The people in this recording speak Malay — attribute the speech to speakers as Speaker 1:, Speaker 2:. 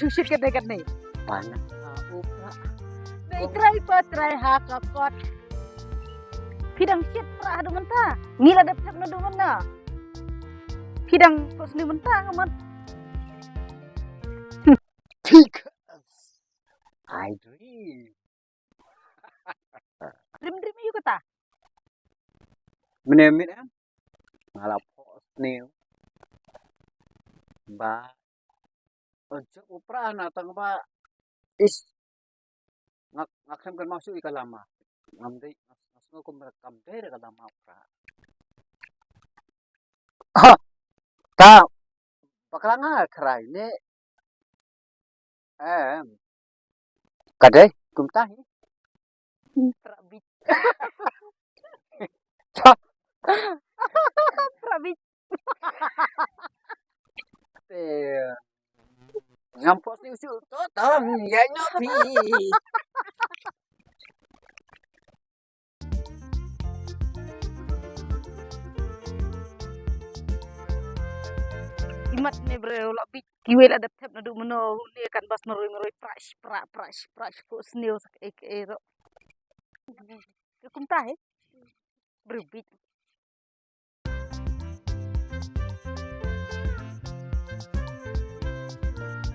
Speaker 1: susu ke dekat nih.
Speaker 2: Panas.
Speaker 1: Upra. Nih try hakakot. Pidang shit pra adu mentah. Ngila dapat nadu mana. Pidang kos ni mentah amat.
Speaker 2: Because I dream.
Speaker 1: Dream yuk kata.
Speaker 2: Menemit kan? Ngalap nih. Ba. Ojo upra na tang ba is ngakam kan masuk ika lama. Ngamdai ngasno ko merekam dere ka lama upra. Ka bakla nga krai ne kadai kumtahi.
Speaker 1: Prabit.
Speaker 2: Cha
Speaker 1: Prabit.
Speaker 2: Ngampos ni usul totong ya nyopi.
Speaker 1: Imat nih bro, labit kiwel ada tap nadu meno ni kan bas meroi prash kos news ek ero. Kumtah Berbit.